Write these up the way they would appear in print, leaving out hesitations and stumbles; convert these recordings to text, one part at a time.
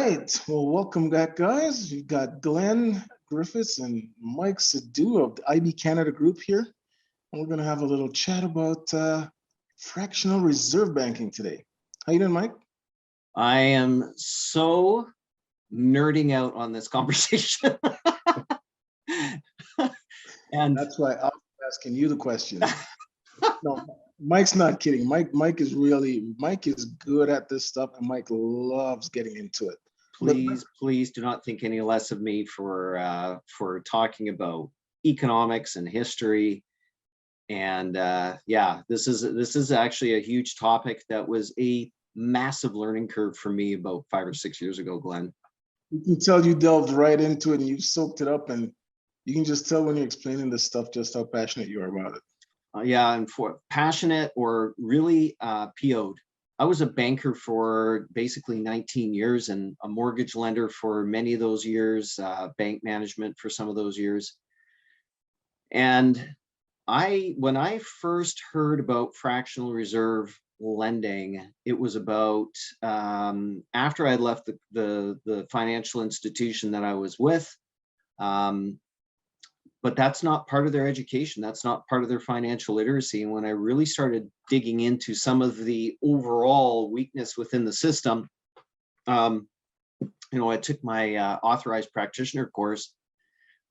right. Well, welcome back, guys. We've got Glen, Griffiths, and Mike Sidhu of the IB Canada group here. And we're going to have a little chat about fractional reserve banking today. How you doing, Mike? I am so nerding out on this conversation. And that's why I'm asking you the questions. No, Mike's not kidding. Mike is good at this stuff, and Mike loves getting into it. Please do not think any less of me for talking about economics and history. And yeah, this is actually a huge topic that was a massive learning curve for me about 5 or 6 years ago, Glenn. You can tell you delved right into it and you soaked it up, and you can just tell when you're explaining this stuff just how passionate you are about it. Yeah, and for passionate or really PO'd. I was a banker for basically 19 years and a mortgage lender for many of those years, bank management for some of those years. And when I first heard about fractional reserve lending, it was about after I left the financial institution that I was with. But that's not part of their education. That's not part of their financial literacy. And when I really started digging into some of the overall weakness within the system, I took my authorized practitioner course.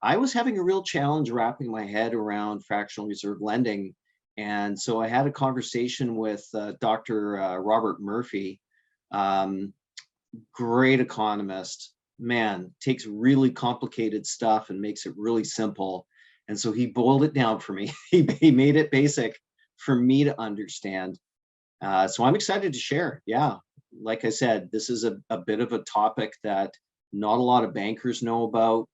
I was having a real challenge wrapping my head around fractional reserve lending. And so I had a conversation with Dr. Robert Murphy, great economist. Man, takes really complicated stuff and makes it really simple. And so he boiled it down for me. He made it basic for me to understand. So I'm excited to share. Yeah, like I said, this is a bit of a topic that not a lot of bankers know about.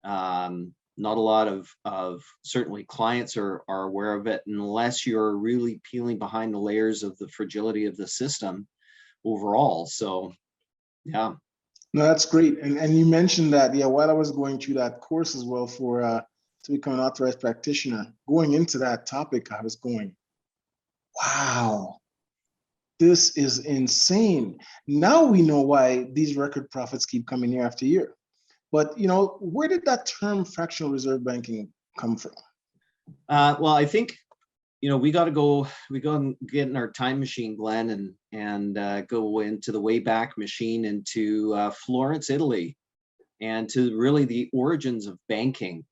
Not a lot of certainly clients are aware of it unless you're really peeling behind the layers of the fragility of the system overall. So, yeah. No, that's great. And you mentioned that, yeah, while I was going through that course as well to become an authorized practitioner, going into that topic, I was going, wow, this is insane. Now we know why these record profits keep coming year after year. But, where did that term fractional reserve banking come from? Well, I think, we got to get in our time machine, Glenn, and go into the Wayback Machine into Florence, Italy, and to really the origins of banking.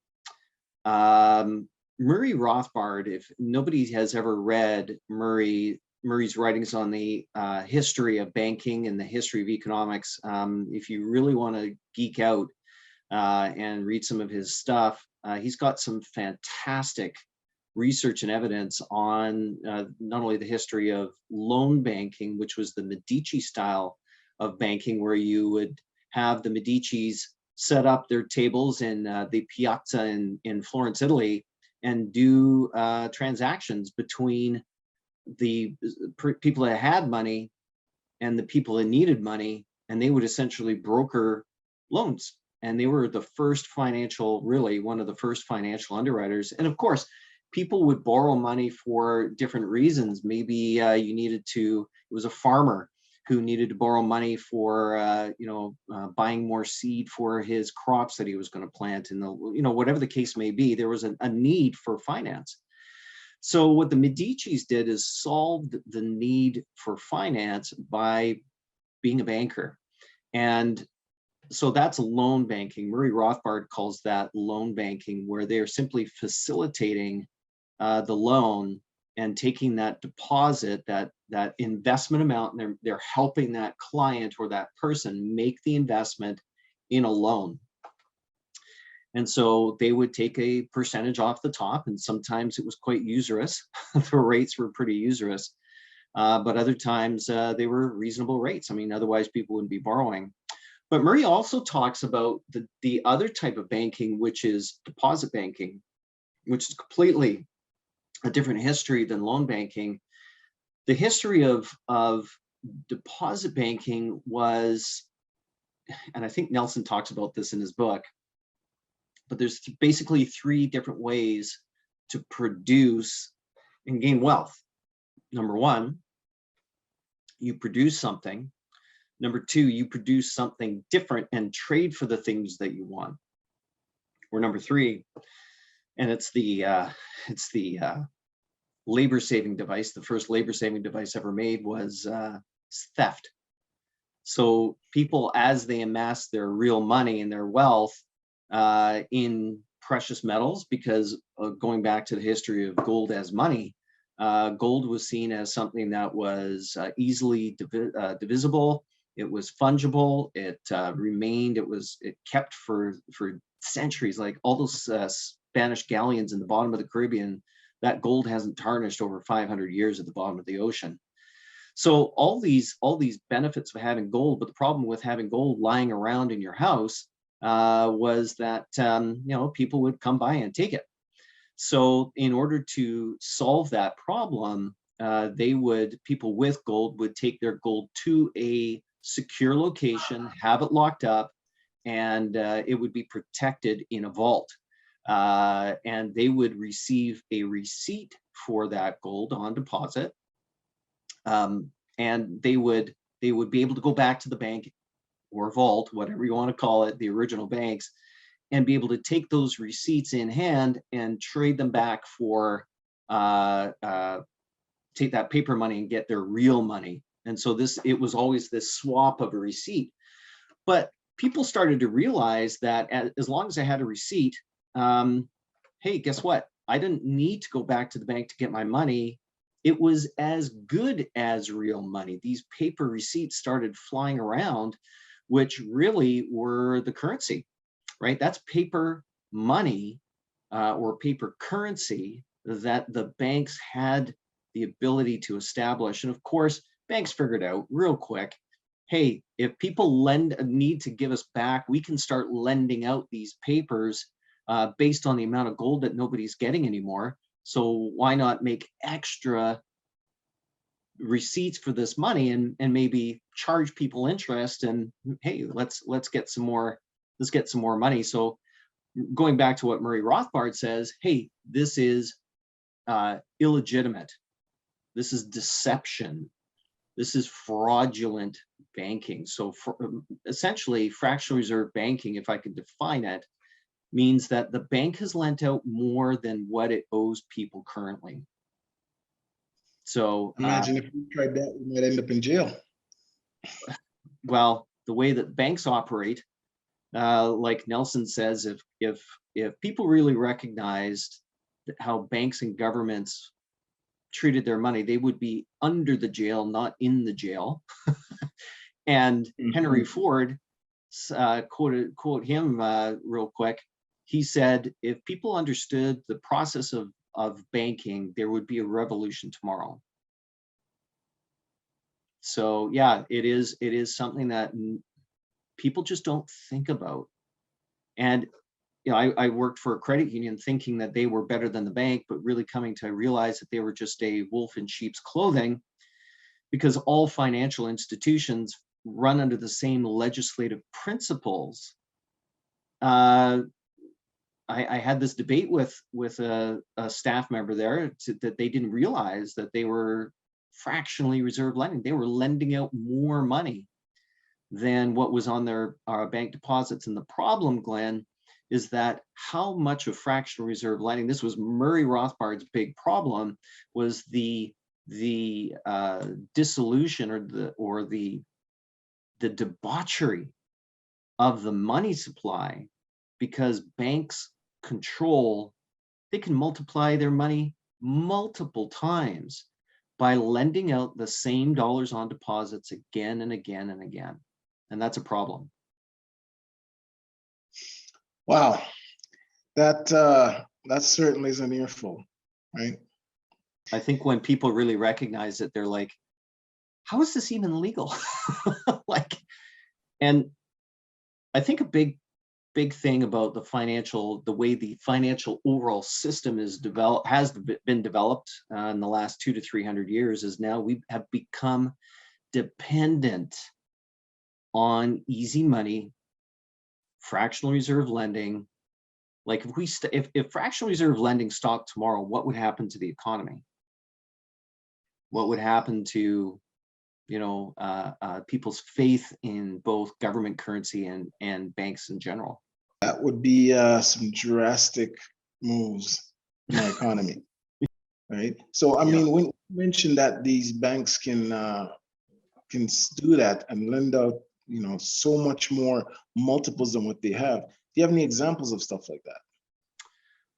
Murray Rothbard, if nobody has ever read Murray's writings on the history of banking and the history of economics, if you really want to geek out and read some of his stuff, he's got some fantastic research and evidence on not only the history of loan banking, which was the Medici style of banking, where you would have the Medicis set up their tables in the piazza in Florence, Italy, and do transactions between the people that had money and the people that needed money, and they would essentially broker loans. And they were the first one of the first financial underwriters. And of course, people would borrow money for different reasons. Maybe it was a farmer who needed to borrow money for, buying more seed for his crops that he was going to plant. And whatever the case may be, there was a need for finance. So what the Medicis did is solved the need for finance by being a banker. And so that's loan banking. Murray Rothbard calls that loan banking, where they're simply facilitating the loan and taking that deposit, that investment amount, and they're helping that client or that person make the investment in a loan. And so they would take a percentage off the top, and sometimes it was quite usurious. The rates were pretty usurious, but other times they were reasonable rates. I mean, otherwise people wouldn't be borrowing. But Murray also talks about the other type of banking, which is deposit banking, which is completely a different history than loan banking. The history of deposit banking was, and I think Nelson talks about this in his book, but there's basically 3 different ways to produce and gain wealth. Number 1, you produce something. Number two, you produce something different and trade for the things that you want. Or number three, and it's the labor-saving device. The first labor-saving device ever made was theft. So people, as they amass their real money and their wealth in precious metals, because going back to the history of gold as money, gold was seen as something that was easily divisible. It was fungible. It remained. It kept for centuries. Like all those Spanish galleons in the bottom of the Caribbean, that gold hasn't tarnished over 500 years at the bottom of the ocean. So all these benefits of having gold, but the problem with having gold lying around in your house was that people would come by and take it. So in order to solve that problem, people with gold would take their gold to a secure location, have it locked up, and it would be protected in a vault. And they would receive a receipt for that gold on deposit. And they would be able to go back to the bank or vault, whatever you want to call it, the original banks, and be able to take those receipts in hand and trade them back for, take that paper money and get their real money. And so it was always this swap of a receipt. But people started to realize that as long as I had a receipt, hey, guess what? I didn't need to go back to the bank to get my money. It was as good as real money. These paper receipts started flying around, which really were the currency, right? That's paper money or paper currency that the banks had the ability to establish. And of course, banks figured out real quick, hey, if people need to give us back, we can start lending out these papers based on the amount of gold that nobody's getting anymore. So why not make extra receipts for this money and maybe charge people interest, and hey, let's get some more money. So going back to what Murray Rothbard says, hey, this is illegitimate. This is deception. This is fraudulent banking. So essentially, fractional reserve banking, if I could define it, means that the bank has lent out more than what it owes people currently. So imagine if we tried that, we might end up in jail. Well, the way that banks operate, like Nelson says, if people really recognized how banks and governments treated their money, they would be under the jail, not in the jail. And Henry Ford quote him real quick. He said, if people understood the process of banking, there would be a revolution tomorrow. So yeah, it is something that people just don't think about. And I worked for a credit union thinking that they were better than the bank, but really coming to realize that they were just a wolf in sheep's clothing, because all financial institutions run under the same legislative principles. I had this debate with a staff member there that they didn't realize that they were fractionally reserve lending. They were lending out more money than what was on their bank deposits. And the problem, Glenn, is that how much of fractional reserve lending, this was Murray Rothbard's big problem, was the dissolution or the debauchery of the money supply, because banks they can multiply their money multiple times by lending out the same dollars on deposits again and again and again. And that's a problem. Wow, that certainly is an earful, right? I think when people really recognize it, they're like, how is this even legal? And I think a big thing about the way the financial overall system has been developed in the last 200 to 300 years is now we have become dependent on easy money, fractional reserve lending. Like if fractional reserve lending stopped tomorrow, what would happen to the economy? What would happen to people's faith in both government currency and banks in general. That would be some drastic moves in our economy, right? So, I mean, when you mentioned that these banks can do that and lend out, so much more multiples than what they have. Do you have any examples of stuff like that?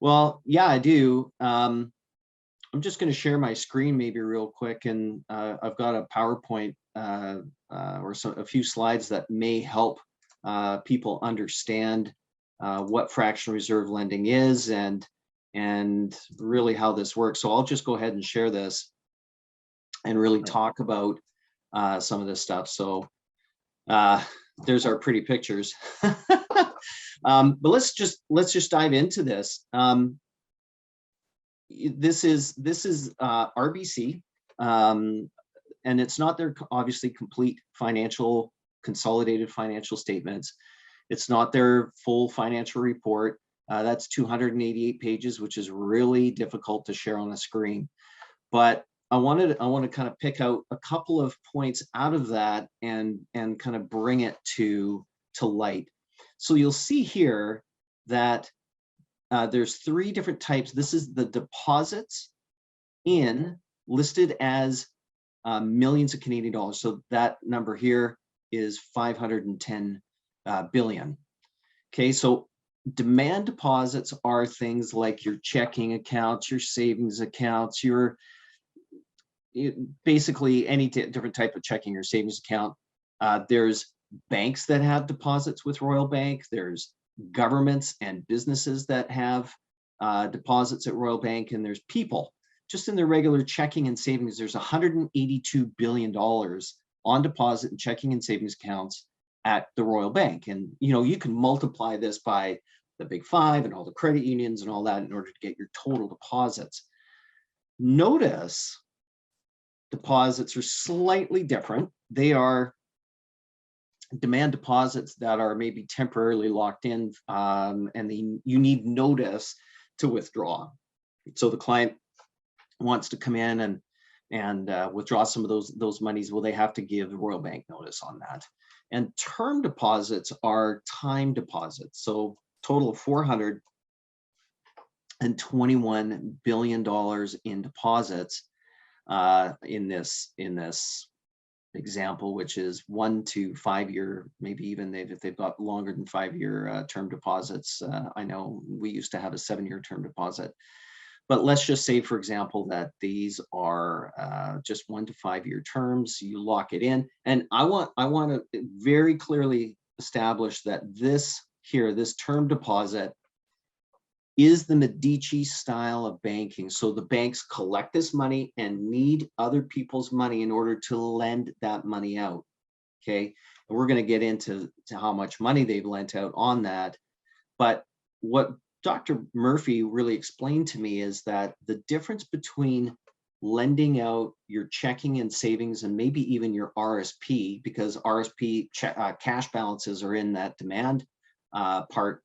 Well, yeah, I do. I'm just going to share my screen maybe real quick, and I've got a PowerPoint or a few slides that may help people understand what fractional reserve lending is and really how this works. So I'll just go ahead and share this and really talk about some of this stuff. So there's our pretty pictures. But let's just dive into this. This is RBC, and it's not their obviously complete consolidated financial statements. It's not their full financial report. That's 288 pages, which is really difficult to share on a screen. But I want to kind of pick out a couple of points out of that and kind of bring it to light. So you'll see here that there's three different types. This is the deposits listed as millions of Canadian dollars. So that number here is 510 billion. Okay, so demand deposits are things like your checking accounts, your savings accounts, basically any different type of checking or savings account. There's banks that have deposits with Royal Bank. There's governments and businesses that have deposits at Royal Bank, and there's people just in their regular checking and savings. There's $182 billion on deposit and checking and savings accounts at the Royal Bank. And you can multiply this by the big five and all the credit unions and all that in order to get your total deposits. Notice deposits are slightly different. They are demand deposits that are maybe temporarily locked in, and you need notice to withdraw. So the client wants to come in and withdraw some of those monies. Well, they have to give the Royal Bank notice on that. And term deposits are time deposits. So total of $421 billion in deposits in this example, which is 1 to 5 year, maybe even if they've got longer than 5 year term deposits. I know we used to have a 7-year term deposit, but let's just say, for example, that these are just 1 to 5 year terms. You lock it in, and I want to very clearly establish that this term deposit is the Medici style of banking. So the banks collect this money and need other people's money in order to lend that money out. Okay, and we're going to get into how much money they've lent out on that. But what Dr. Murphy really explained to me is that the difference between lending out your checking and savings and maybe even your RSP, because RSP cash balances are in that demand part,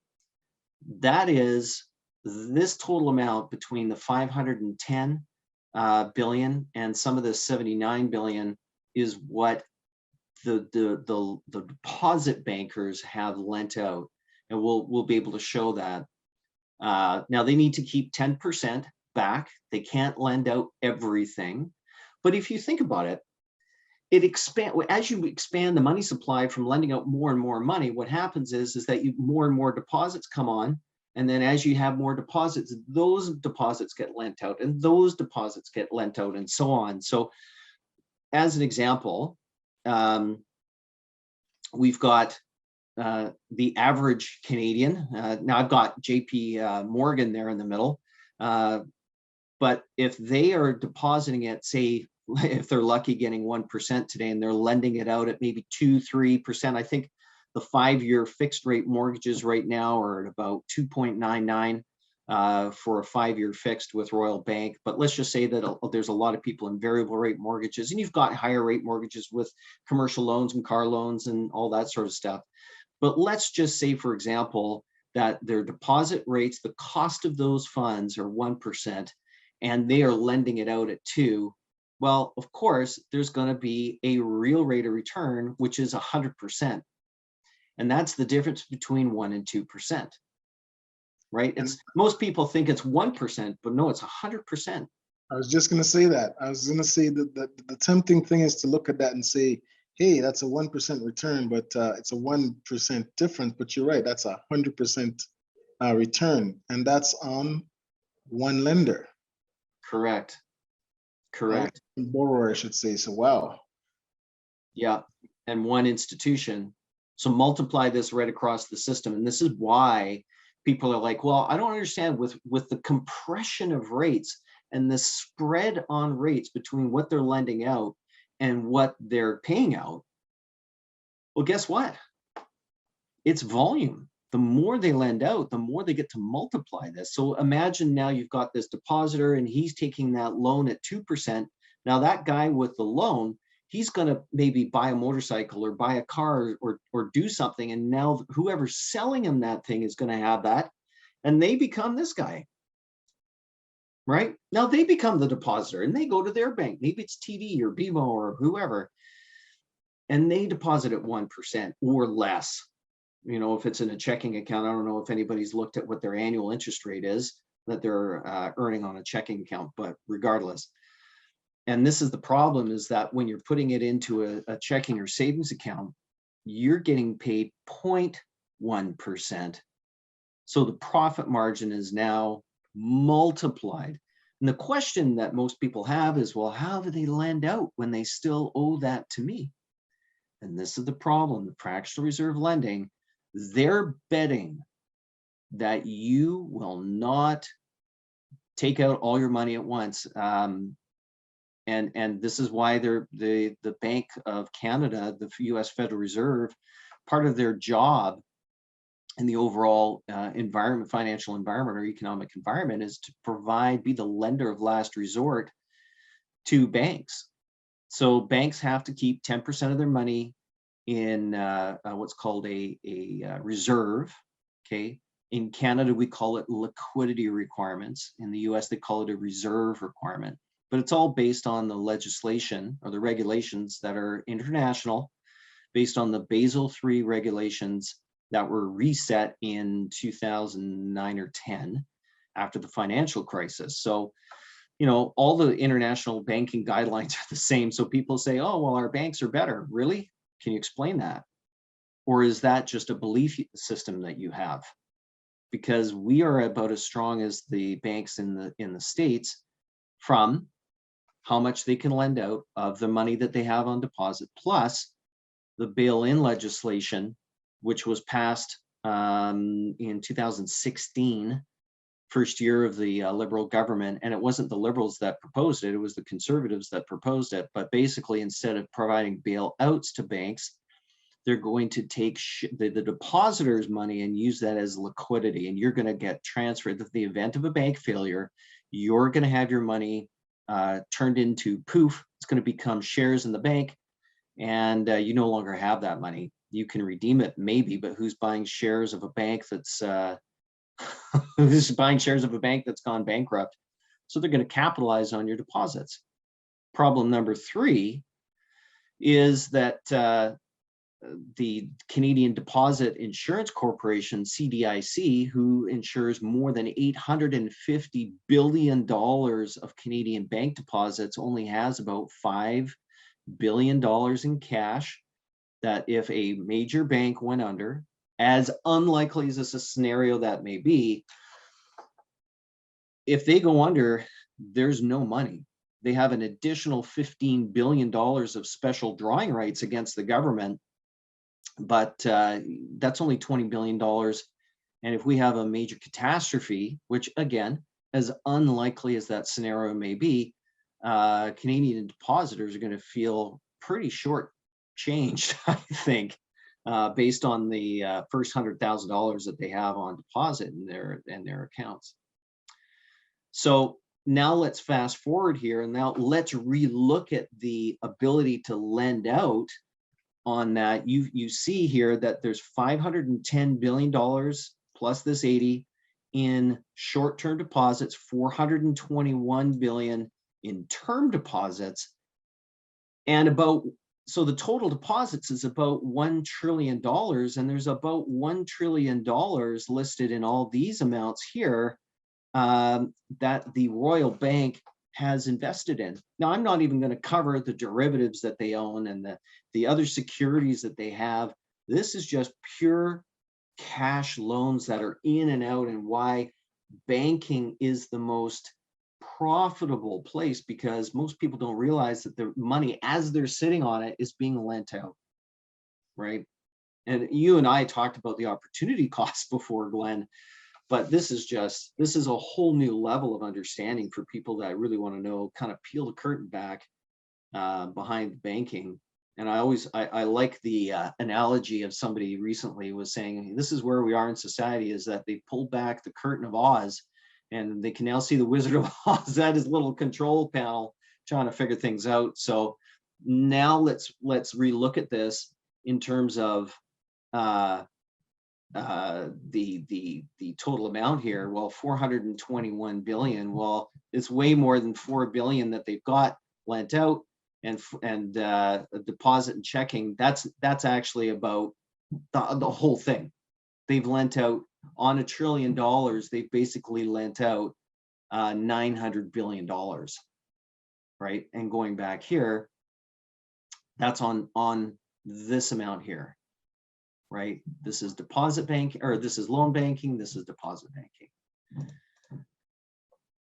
that is this total amount between the 510 billion and some of the 79 billion is what the deposit bankers have lent out, and we'll be able to show that. Now they need to keep 10% back. They can't lend out everything, but if you think about it, as you expand the money supply from lending out more and more money, what happens is that more and more deposits come on. And then as you have more deposits, those deposits get lent out and those deposits get lent out and so on. So as an example, we've got the average Canadian. Now I've got JP Morgan there in the middle. But if they are depositing at, say, if they're lucky getting 1% today and they're lending it out at maybe 2-3%, I think the 5-year fixed rate mortgages right now are at about 2.99 for a 5-year fixed with Royal Bank. But let's just say that there's a lot of people in variable rate mortgages, and you've got higher rate mortgages with commercial loans and car loans and all that sort of stuff. But let's just say, for example, that their deposit rates, the cost of those funds are 1%, and they are lending it out at 2%. Well, of course, there's going to be a real rate of return, which is 100%. And that's the difference between 1% and 2%, right? It's most people think it's 1%, but no, it's 100%. I was just going to say that. I was going to say that the tempting thing is to look at that and say, hey, that's a 1% return, but it's a 1% difference. But you're right, that's 100% return, and that's on one lender. Correct. Correct. Right? Borrower, I should say. So wow. Yeah, and one institution. So multiply this right across the system, and this is why people are like, well, I don't understand with the compression of rates and the spread on rates between what they're lending out and what they're paying out. Well, guess what? It's volume. The more they lend out, the more they get to multiply this. So imagine now you've got this depositor and he's taking that loan at 2%. Now that guy with the loan, he's going to maybe buy a motorcycle or buy a car or do something. And now whoever's selling him that thing is going to have that. And they become this guy. Right? Now they become the depositor and they go to their bank. Maybe it's TD or BMO or whoever. And they deposit at 1% or less. You know, if it's in a checking account, I don't know if anybody's looked at what their annual interest rate is that they're earning on a checking account, but regardless. And this is the problem, is that when you're putting it into a checking or savings account, you're getting paid 0.1%. So the profit margin is now multiplied. And the question that most people have is, well, how do they lend out when they still owe that to me? And this is the problem. The fractional reserve lending, they're betting that you will not take out all your money at once. And this is why the Bank of Canada, the US Federal Reserve, part of their job in the overall environment, financial environment or economic environment, is to be the lender of last resort to banks. So banks have to keep 10% of their money in what's called a reserve. Okay. In Canada, we call it liquidity requirements. In the US, they call it a reserve requirement. But it's all based on the legislation or the regulations that are international, based on the Basel III regulations that were reset in 2009 or 10 after the financial crisis. So, you know, all the international banking guidelines are the same. So people say, oh, well, our banks are better. Really? Can you explain that? Or is that just a belief system that you have? Because we are about as strong as the banks in the States from how much they can lend out of the money that they have on deposit, plus the bail-in legislation, which was passed in 2016, first year of the Liberal government. And it wasn't the Liberals that proposed it, it was the Conservatives that proposed it. But basically, instead of providing bailouts to banks, they're going to take the depositors' money and use that as liquidity. And you're going to get transferred. In the event of a bank failure, you're going to have your money turned into poof. It's going to become shares in the bank. And you no longer have that money. You can redeem it maybe, but who's buying shares of a bank that's who's buying shares of a bank that's gone bankrupt? So they're going to capitalize on your deposits. Problem number 3 is that the Canadian Deposit Insurance Corporation, CDIC, who insures more than $850 billion of Canadian bank deposits, only has about $5 billion in cash. That if a major bank went under, as unlikely as this a scenario that may be, if they go under, there's no money. They have an additional $15 billion of special drawing rights against the government, but that's only $20 billion. And if we have a major catastrophe, which again, as unlikely as that scenario may be, Canadian depositors are going to feel pretty short-changed, I think, based on the first $100,000 that they have on deposit in their accounts. So now let's fast forward here, and now let's relook at the ability to lend out on that. You see here that there's $510 billion plus this 80 in short-term deposits, $421 billion in term deposits, and so the total deposits is about $1 trillion, and there's about $1 trillion listed in all these amounts here that the Royal Bank has invested in. Now, I'm not even going to cover the derivatives that they own and the other securities that they have. This is just pure cash loans that are in and out, and why banking is the most profitable place, because most people don't realize that the money as they're sitting on it is being lent out, right? And you and I talked about the opportunity cost before, Glenn, but this is a whole new level of understanding for people that really want to know, kind of peel the curtain back behind banking. And I like the analogy of somebody recently was saying, this is where we are in society, is that they pulled back the curtain of Oz, and they can now see the Wizard of Oz at his little control panel trying to figure things out. So now let's relook at this in terms of the total amount here. Well, 421 billion. Well, it's way more than 4 billion that they've got lent out, and a deposit and checking. That's actually about the whole thing. They've lent out on $1 trillion. They've basically lent out $900 billion, right? And going back here, that's on this amount here, right? This is deposit banking, or this is loan banking. This is deposit banking.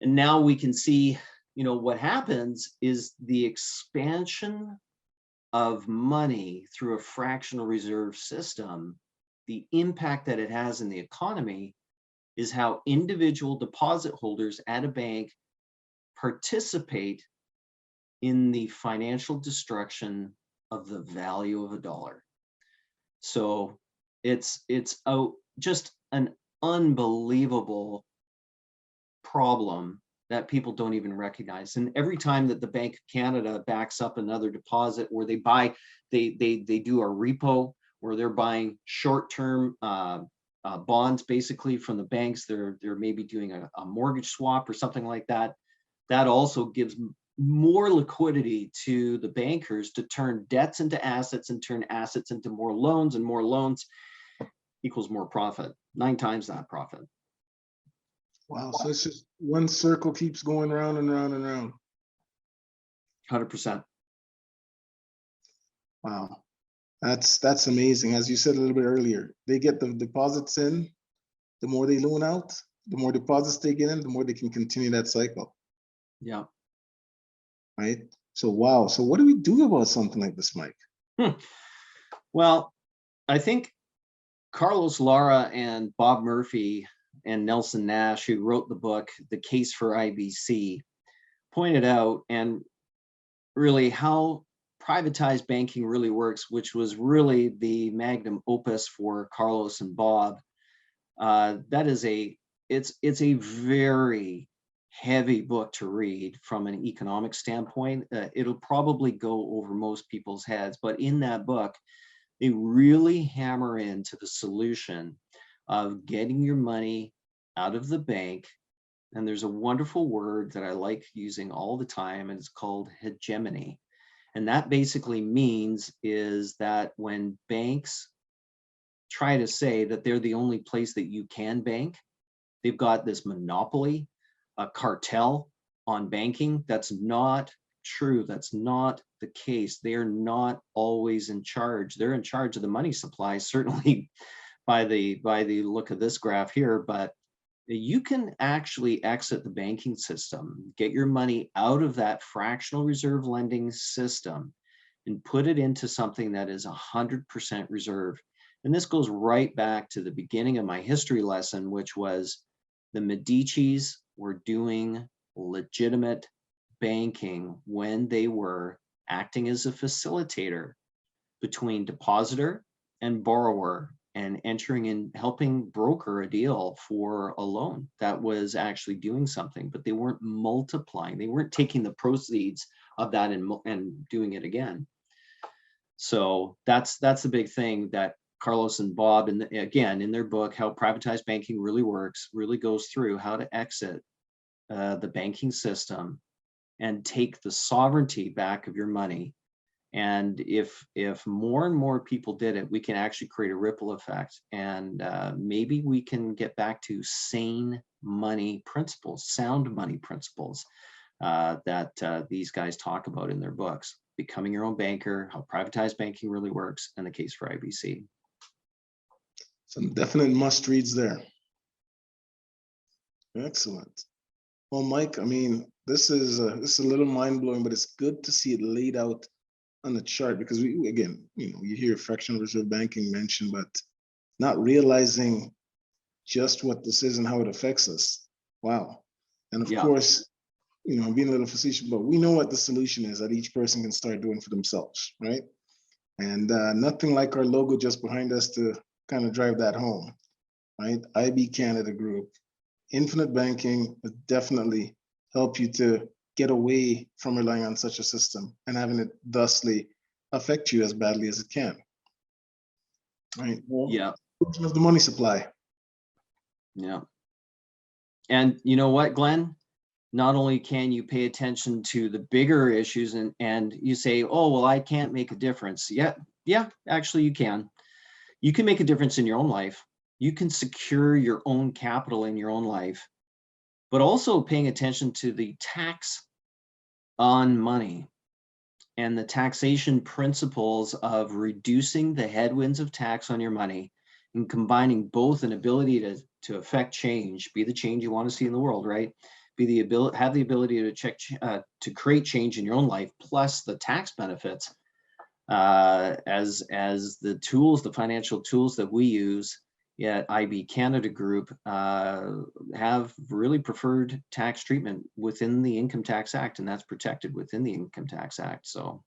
And now we can see, what happens is the expansion of money through a fractional reserve system. The impact that it has in the economy is how individual deposit holders at a bank participate in the financial destruction of the value of a dollar. So it's just an unbelievable problem that people don't even recognize. And every time that the Bank of Canada backs up another deposit, or they do a repo, where they're buying short-term bonds basically from the banks, they're maybe doing a mortgage swap or something like that. That also gives more liquidity to the bankers to turn debts into assets, and turn assets into more loans, and more loans equals more profit, 9 times that profit. Wow, so it's just one circle keeps going round and round and round. 100%. Wow. That's amazing. As you said a little bit earlier, they get the deposits in, the more they loan out, the more deposits they get in, the more they can continue that cycle. Yeah. Right. So, wow. So what do we do about something like this, Mike? Well, I think Carlos Lara and Bob Murphy and Nelson Nash, who wrote the book, The Case for IBC, pointed out, and really how privatized banking really works, which was really the magnum opus for Carlos and Bob. It's a very heavy book to read from an economic standpoint. It'll probably go over most people's heads, but in that book, they really hammer into the solution of getting your money out of the bank. And there's a wonderful word that I like using all the time, and it's called hegemony. And that basically means is that when banks try to say that they're the only place that you can bank, they've got this monopoly, a cartel on banking. That's not true. That's not the case. They are not always in charge. They're in charge of the money supply, certainly by the look of this graph here, but you can actually exit the banking system, get your money out of that fractional reserve lending system, and put it into something that is 100% reserve. And this goes right back to the beginning of my history lesson, which was the Medicis were doing legitimate banking when they were acting as a facilitator between depositor and borrower, and entering and helping broker a deal for a loan that was actually doing something, but they weren't multiplying. They weren't taking the proceeds of that and doing it again. So that's the big thing that Carlos and Bob, and again, in their book, How Privatized Banking Really Works, really goes through how to exit the banking system and take the sovereignty back of your money. And if more and more people did it, we can actually create a ripple effect, and maybe we can get back to sane money principles, sound money principles that these guys talk about in their books. Becoming your own banker, how privatized banking really works, and the case for IBC. Some definite must reads there. Excellent. Well, Mike, I mean, this is a little mind blowing, but it's good to see it laid out on the chart, because we, again, you hear fractional reserve banking mentioned, but not realizing just what this is and how it affects us. Wow. And of course, I'm being a little facetious, but we know what the solution is that each person can start doing for themselves, right? And nothing like our logo just behind us to kind of drive that home, right? IB Canada Group, infinite banking will definitely help you to get away from relying on such a system and having it thusly affect you as badly as it can, right? Well, of the money supply. Yeah. And you know what, Glenn? Not only can you pay attention to the bigger issues and you say, oh, well, I can't make a difference. Yeah, actually you can. You can make a difference in your own life. You can secure your own capital in your own life, but also paying attention to the tax on money and the taxation principles of reducing the headwinds of tax on your money and combining both an ability to affect change, be the change you want to see in the world, right? Have the ability to create change in your own life, plus the tax benefits as the tools, the financial tools that we use at IB Canada Group have really preferred tax treatment within the Income Tax Act, and that's protected within the Income Tax Act. So,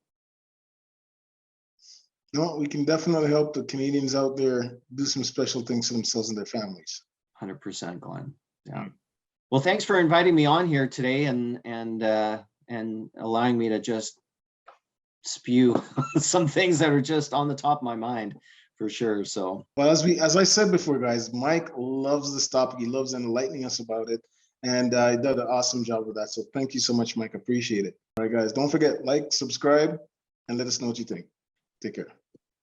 no, we can definitely help the Canadians out there do some special things for themselves and their families. 100%, Glenn. Yeah. Well, thanks for inviting me on here today and allowing me to just spew some things that are just on the top of my mind, for sure. So, well, as I said before, guys, Mike loves this topic. He loves enlightening us about it, and he did an awesome job with that. So thank you so much, Mike. Appreciate it. All right, guys, don't forget, like, subscribe, and let us know what you think. Take care.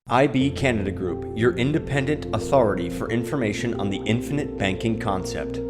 IB Canada Group, your independent authority for information on the infinite banking concept.